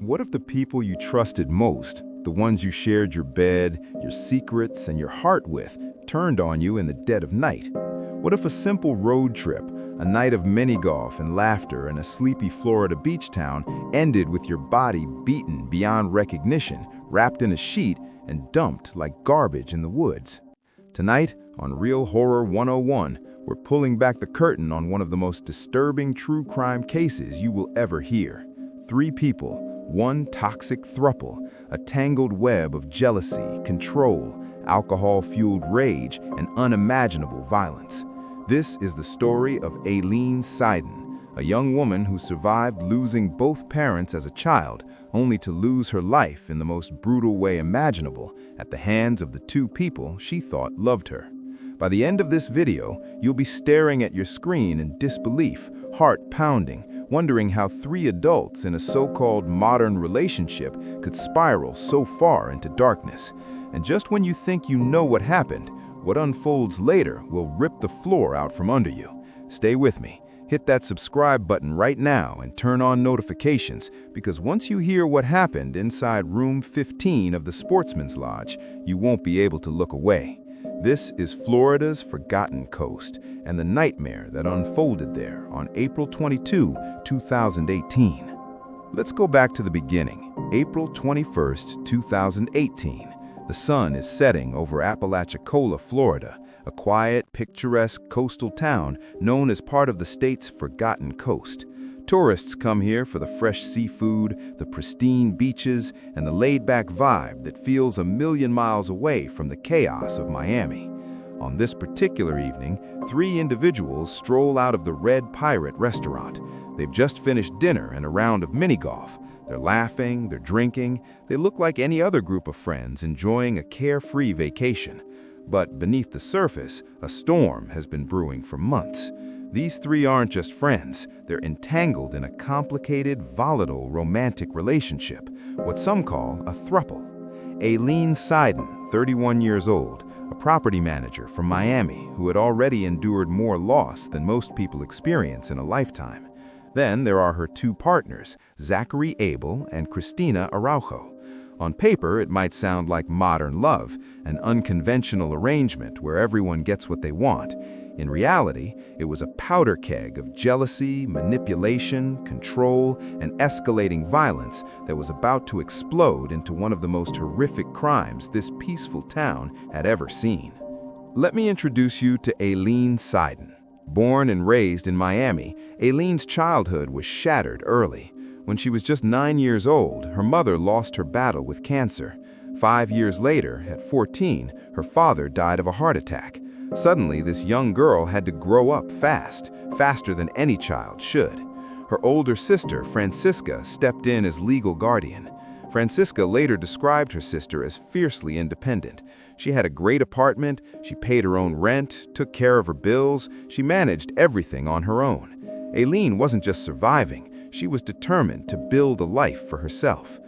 What if the people you trusted most, the ones you shared your bed, your secrets, and your heart with, turned on you in the dead of night? What if a simple road trip, a night of mini-golf and laughter in a sleepy Florida beach town, ended with your body beaten beyond recognition, wrapped in a sheet, and dumped like garbage in the woods? Tonight, on Real Horror 101, we're pulling back the curtain on one of the most disturbing true crime cases you will ever hear. 3 people, one toxic throuple, a tangled web of jealousy, control, alcohol-fueled rage, and unimaginable violence. This is the story of Aileen Seiden, a young woman who survived losing both parents as a child, only to lose her life in the most brutal way imaginable at the hands of the 2 people she thought loved her. By the end of this video, you'll be staring at your screen in disbelief, heart pounding, wondering how 3 adults in a so-called modern relationship could spiral so far into darkness. And just when you think you know what happened, what unfolds later will rip the floor out from under you. Stay with me. Hit that subscribe button right now and turn on notifications, because once you hear what happened inside room 15 of the Sportsman's Lodge, you won't be able to look away. This is Florida's Forgotten Coast and the nightmare that unfolded there on April 22, 2018. Let's go back to the beginning, April 21st, 2018. The sun is setting over Apalachicola, Florida, a quiet, picturesque coastal town known as part of the state's Forgotten Coast. Tourists come here for the fresh seafood, the pristine beaches, and the laid-back vibe that feels a million miles away from the chaos of Miami. On this particular evening, 3 individuals stroll out of the Red Pirate restaurant. They've just finished dinner and a round of mini-golf. They're laughing, they're drinking, they look like any other group of friends enjoying a carefree vacation. But beneath the surface, a storm has been brewing for months. These 3 aren't just friends, they're entangled in a complicated, volatile, romantic relationship, what some call a throuple. Aileen Seiden, 31 years old, a property manager from Miami who had already endured more loss than most people experience in a lifetime. Then there are her 2 partners, Zachary Abel and Christina Araujo. On paper, it might sound like modern love, an unconventional arrangement where everyone gets what they want. In reality, it was a powder keg of jealousy, manipulation, control, and escalating violence that was about to explode into one of the most horrific crimes this peaceful town had ever seen. Let me introduce you to Aileen Seiden. Born and raised in Miami, Aileen's childhood was shattered early. When she was just 9 years old, her mother lost her battle with cancer. 5 years later, at 14, her father died of a heart attack. Suddenly, this young girl had to grow up fast, faster than any child should. Her older sister, Francisca, stepped in as legal guardian. Francisca later described her sister as fiercely independent. She had a great apartment, she paid her own rent, took care of her bills, she managed everything on her own. Aileen wasn't just surviving, she was determined to build a life for herself.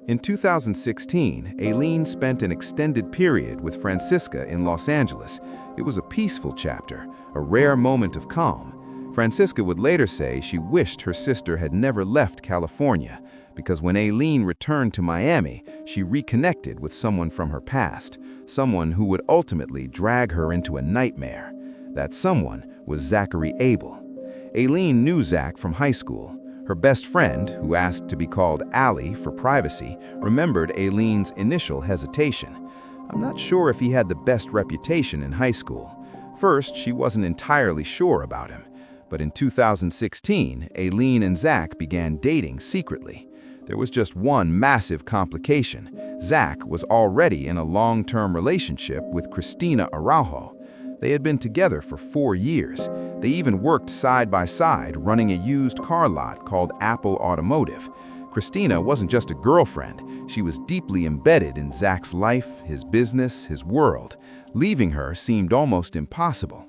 In 2016, Aileen spent an extended period with Francisca in Los Angeles. It was a peaceful chapter, a rare moment of calm. Francisca would later say she wished her sister had never left California, because when Aileen returned to Miami, she reconnected with someone from her past, someone who would ultimately drag her into a nightmare. That someone was Zachary Abel. Aileen knew Zach from high school. Her best friend, who asked to be called Allie for privacy, remembered Aileen's initial hesitation. I'm not sure if he had the best reputation in high school. First, she wasn't entirely sure about him. But in 2016, Aileen and Zach began dating secretly. There was just one massive complication. Zach was already in a long-term relationship with Christina Araujo. They had been together for 4 years. They even worked side by side running a used car lot called Apple Automotive. Christina wasn't just a girlfriend, she was deeply embedded in Zach's life, his business, his world. Leaving her seemed almost impossible.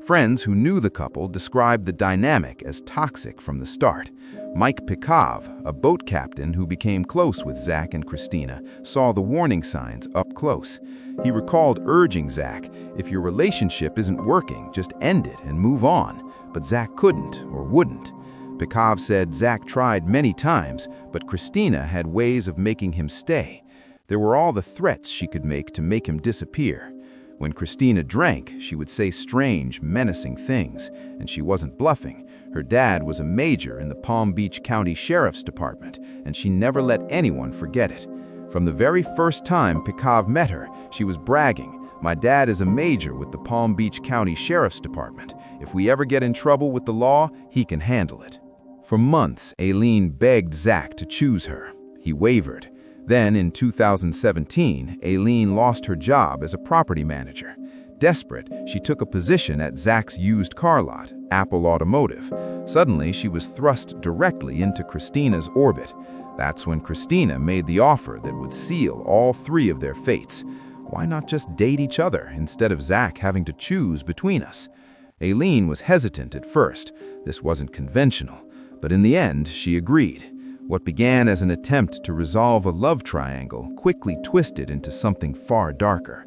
Friends who knew the couple described the dynamic as toxic from the start. Mike Pikov, a boat captain who became close with Zach and Christina, saw the warning signs up close. He recalled urging Zach, if your relationship isn't working, just end it and move on. But Zach couldn't or wouldn't. Pikov said Zach tried many times, but Christina had ways of making him stay. There were all the threats she could make to make him disappear. When Christina drank, she would say strange, menacing things, and she wasn't bluffing. Her dad was a major in the Palm Beach County Sheriff's Department, and she never let anyone forget it. From the very first time Pikov met her, she was bragging, "My dad is a major with the Palm Beach County Sheriff's Department. If we ever get in trouble with the law, he can handle it." For months, Aileen begged Zach to choose her. He wavered. Then, in 2017, Aileen lost her job as a property manager. Desperate, she took a position at Zach's used car lot, Apple Automotive. Suddenly, she was thrust directly into Christina's orbit. That's when Christina made the offer that would seal all three of their fates. Why not just date each other instead of Zach having to choose between us? Aileen was hesitant at first. This wasn't conventional. But in the end, she agreed. What began as an attempt to resolve a love triangle quickly twisted into something far darker.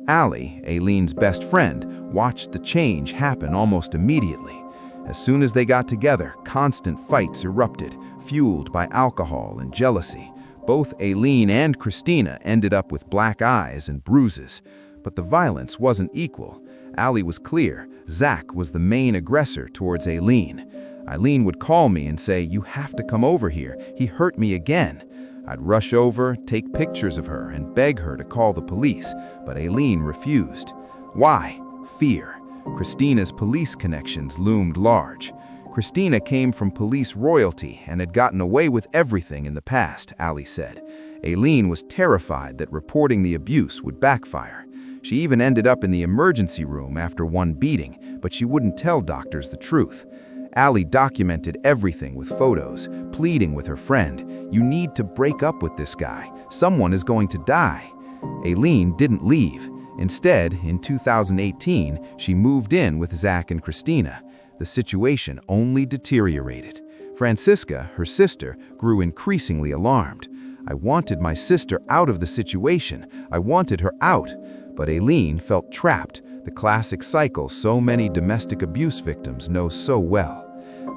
Allie, Aileen's best friend, watched the change happen almost immediately. As soon as they got together, constant fights erupted, fueled by alcohol and jealousy. Both Aileen and Christina ended up with black eyes and bruises. But the violence wasn't equal. Allie was clear. Zach was the main aggressor towards Aileen. Aileen would call me and say, "You have to come over here. He hurt me again." I'd rush over, take pictures of her, and beg her to call the police, but Aileen refused. Why? Fear. Christina's police connections loomed large. Christina came from police royalty and had gotten away with everything in the past, Allie said. Aileen was terrified that reporting the abuse would backfire. She even ended up in the emergency room after one beating, but she wouldn't tell doctors the truth. Allie documented everything with photos, pleading with her friend, "You need to break up with this guy. Someone is going to die." Aileen didn't leave. Instead, in 2018, she moved in with Zach and Christina. The situation only deteriorated. Francisca, her sister, grew increasingly alarmed. "I wanted my sister out of the situation. I wanted her out." But Aileen felt trapped, the classic cycle so many domestic abuse victims know so well.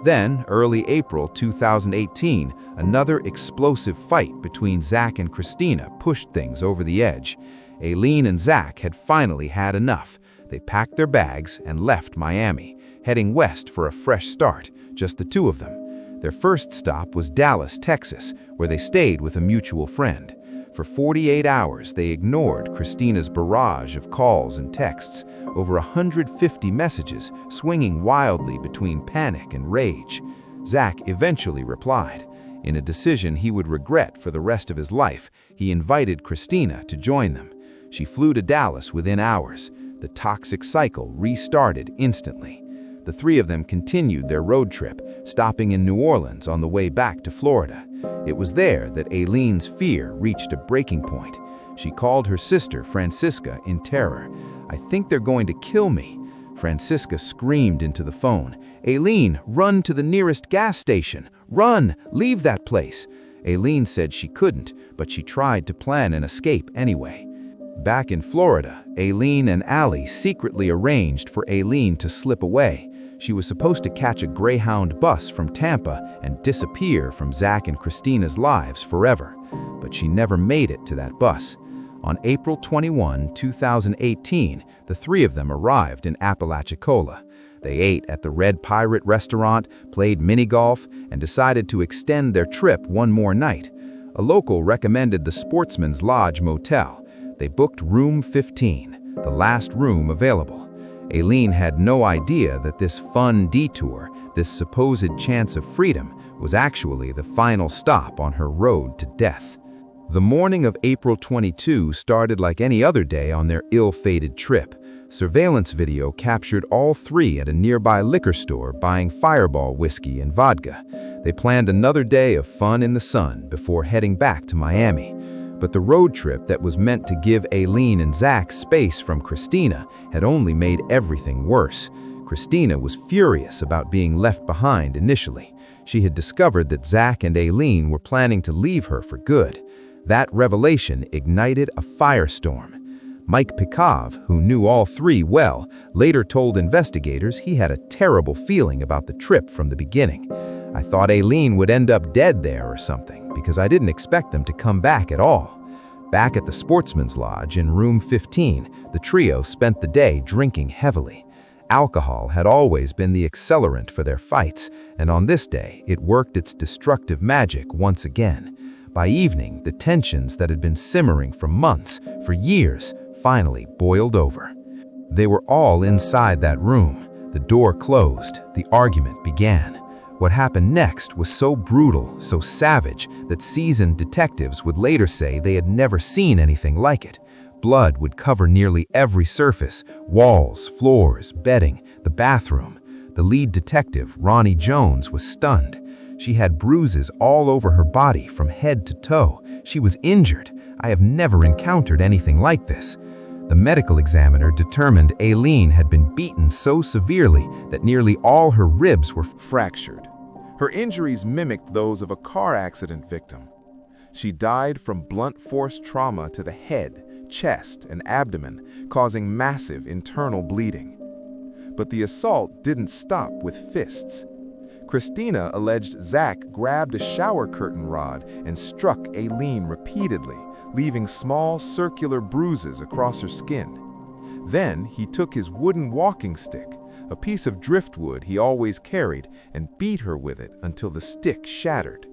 Then, early April 2018, another explosive fight between Zach and Christina pushed things over the edge. Aileen and Zach had finally had enough. They packed their bags and left Miami, heading west for a fresh start, just the two of them. Their first stop was Dallas, Texas, where they stayed with a mutual friend. For 48 hours, they ignored Christina's barrage of calls and texts, over 150 messages swinging wildly between panic and rage. Zach eventually replied. In a decision he would regret for the rest of his life, he invited Christina to join them. She flew to Dallas within hours. The toxic cycle restarted instantly. The three of them continued their road trip, stopping in New Orleans on the way back to Florida. It was there that Aileen's fear reached a breaking point. She called her sister, Francisca, in terror. "I think they're going to kill me." Francisca screamed into the phone. "Aileen, run to the nearest gas station. Run! Leave that place." Aileen said she couldn't, but she tried to plan an escape anyway. Back in Florida, Aileen and Allie secretly arranged for Aileen to slip away. She was supposed to catch a Greyhound bus from Tampa and disappear from Zach and Christina's lives forever. But she never made it to that bus. On April 21, 2018, the three of them arrived in Apalachicola. They ate at the Red Pirate restaurant, played mini-golf, and decided to extend their trip one more night. A local recommended the Sportsman's Lodge Motel. They booked room 15, the last room available. Aileen had no idea that this fun detour, this supposed chance of freedom, was actually the final stop on her road to death. The morning of April 22 started like any other day on their ill-fated trip. Surveillance video captured all three at a nearby liquor store buying Fireball whiskey and vodka. They planned another day of fun in the sun before heading back to Miami. But the road trip that was meant to give Aileen and Zach space from Christina had only made everything worse. Christina was furious about being left behind initially. She had discovered that Zach and Aileen were planning to leave her for good. That revelation ignited a firestorm. Mike Pikov, who knew all three well, later told investigators he had a terrible feeling about the trip from the beginning. I thought Aileen would end up dead there or something because I didn't expect them to come back at all. Back at the Sportsman's Lodge in room 15, the trio spent the day drinking heavily. Alcohol had always been the accelerant for their fights, and on this day, it worked its destructive magic once again. By evening, the tensions that had been simmering for months, for years, finally boiled over. They were all inside that room. The door closed. The argument began. What happened next was so brutal, so savage, that seasoned detectives would later say they had never seen anything like it. Blood would cover nearly every surface: walls, floors, bedding, the bathroom. The lead detective, Ronnie Jones, was stunned. She had bruises all over her body from head to toe. She was injured. I have never encountered anything like this. The medical examiner determined Aileen had been beaten so severely that nearly all her ribs were fractured. Her injuries mimicked those of a car accident victim. She died from blunt force trauma to the head, chest, and abdomen, causing massive internal bleeding. But the assault didn't stop with fists. Christina alleged Zach grabbed a shower curtain rod and struck Aileen repeatedly, leaving small circular bruises across her skin. Then he took his wooden walking stick, a piece of driftwood he always carried, and beat her with it until the stick shattered.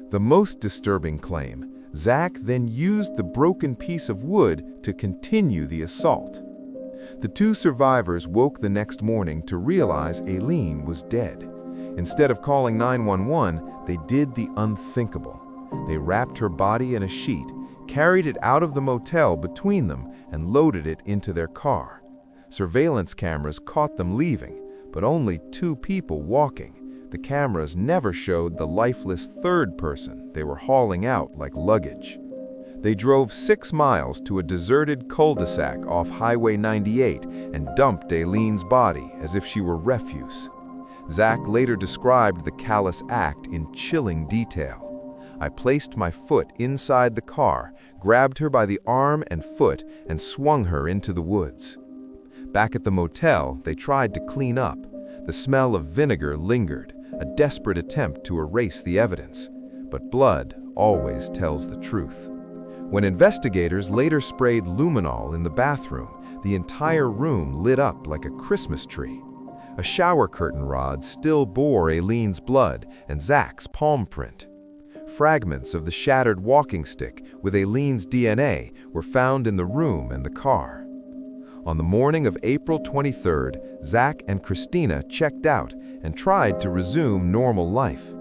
The most disturbing claim, Zach then used the broken piece of wood to continue the assault. The two survivors woke the next morning to realize Aileen was dead. Instead of calling 911, they did the unthinkable. They wrapped her body in a sheet, carried it out of the motel between them, and loaded it into their car. Surveillance cameras caught them leaving, but only two people walking. The cameras never showed the lifeless third person they were hauling out like luggage. They drove 6 miles to a deserted cul-de-sac off Highway 98 and dumped Aileen's body as if she were refuse. Zach later described the callous act in chilling detail. I placed my foot inside the car, grabbed her by the arm and foot, and swung her into the woods. Back at the motel, they tried to clean up. The smell of vinegar lingered, a desperate attempt to erase the evidence. But blood always tells the truth. When investigators later sprayed luminol in the bathroom, the entire room lit up like a Christmas tree. A shower curtain rod still bore Aileen's blood and Zach's palm print. Fragments of the shattered walking stick with Aileen's DNA were found in the room and the car. On the morning of April 23rd, Zach and Christina checked out and tried to resume normal life.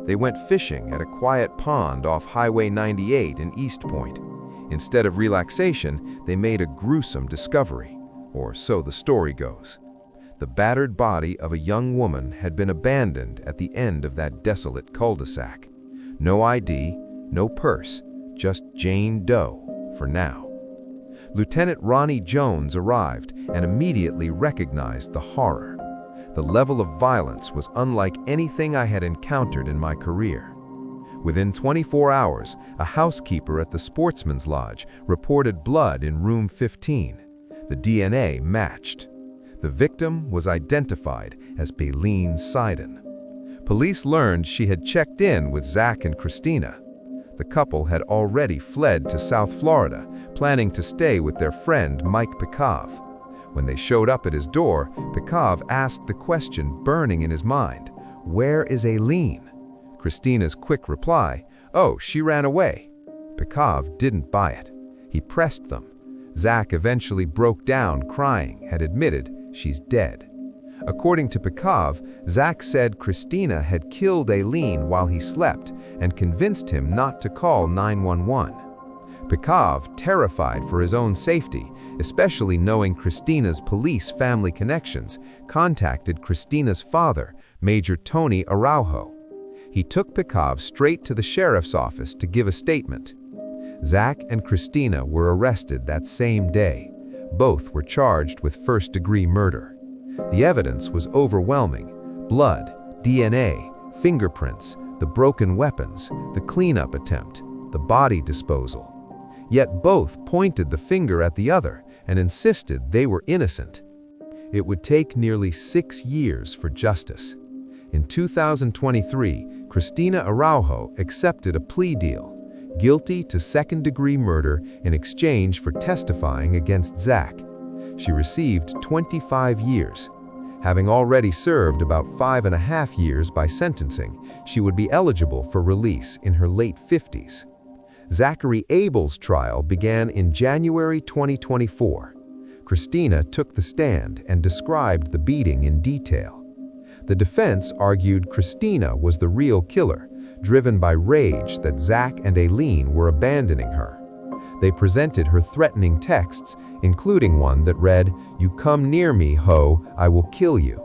They went fishing at a quiet pond off Highway 98 in East Point. Instead of relaxation, they made a gruesome discovery, or so the story goes. The battered body of a young woman had been abandoned at the end of that desolate cul-de-sac. No ID, no purse, just Jane Doe for now. Lieutenant Ronnie Jones arrived and immediately recognized the horror. The level of violence was unlike anything I had encountered in my career. Within 24 hours, a housekeeper at the Sportsman's Lodge reported blood in room 15. The DNA matched. The victim was identified as Aileen Seiden. Police learned she had checked in with Zach and Christina. The couple had already fled to South Florida, planning to stay with their friend Mike Pekov. When they showed up at his door, Pekov asked the question burning in his mind, "Where is Aileen?" Christina's quick reply, "Oh, she ran away." Pekov didn't buy it. He pressed them. Zach eventually broke down crying and admitted she's dead. According to Pekov, Zach said Christina had killed Aileen while he slept and convinced him not to call 911. Pekov, terrified for his own safety, especially knowing Christina's police family connections, contacted Christina's father, Major Tony Araujo. He took Pekov straight to the sheriff's office to give a statement. Zach and Christina were arrested that same day. Both were charged with first-degree murder. The evidence was overwhelming: blood, DNA, fingerprints, the broken weapons, the cleanup attempt, the body disposal. Yet both pointed the finger at the other and insisted they were innocent. It would take nearly 6 years for justice. In 2023, Cristina Araujo accepted a plea deal, guilty to second-degree murder in exchange for testifying against Zach. She received 25 years. Having already served about 5.5 years by sentencing, she would be eligible for release in her late 50s. Zachary Abel's trial began in January 2024. Cristina took the stand and described the beating in detail. The defense argued Cristina was the real killer, driven by rage that Zach and Aileen were abandoning her. They presented her threatening texts, including one that read, "You come near me, ho, I will kill you."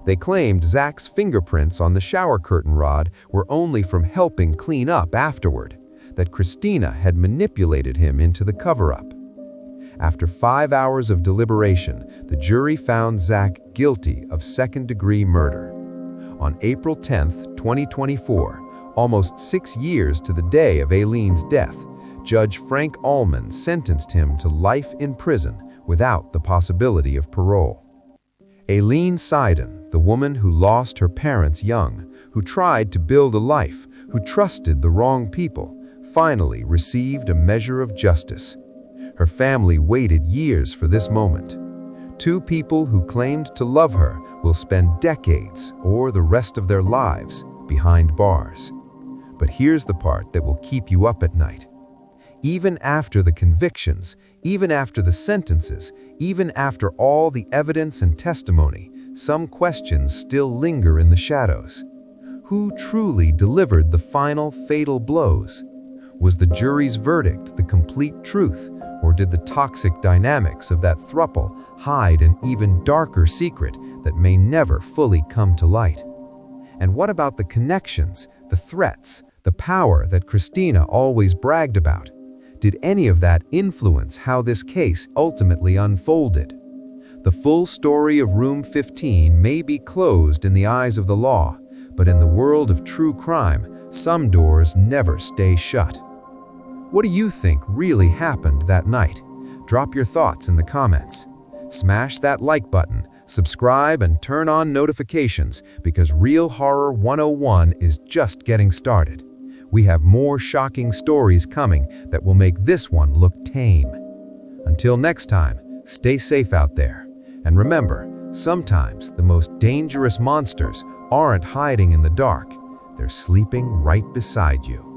They claimed Zach's fingerprints on the shower curtain rod were only from helping clean up afterward, that Cristina had manipulated him into the cover-up. After 5 hours of deliberation, the jury found Zach guilty of second-degree murder. On April 10, 2024, almost 6 years to the day of Aileen's death, Judge Frank Allman sentenced him to life in prison without the possibility of parole. Aileen Seiden, the woman who lost her parents young, who tried to build a life, who trusted the wrong people, finally received a measure of justice. Her family waited years for this moment. Two people who claimed to love her will spend decades or the rest of their lives behind bars. But here's the part that will keep you up at night. Even after the convictions, even after the sentences, even after all the evidence and testimony, some questions still linger in the shadows. Who truly delivered the final fatal blows? Was the jury's verdict the complete truth, or did the toxic dynamics of that throuple hide an even darker secret that may never fully come to light? And what about the connections, the threats, the power that Cristina always bragged about? Did any of that influence how this case ultimately unfolded? The full story of Room 15 may be closed in the eyes of the law, but in the world of true crime, some doors never stay shut. What do you think really happened that night? Drop your thoughts in the comments. Smash that like button, subscribe, and turn on notifications because Real Horror 101 is just getting started. We have more shocking stories coming that will make this one look tame. Until next time, stay safe out there. And remember, sometimes the most dangerous monsters aren't hiding in the dark. They're sleeping right beside you.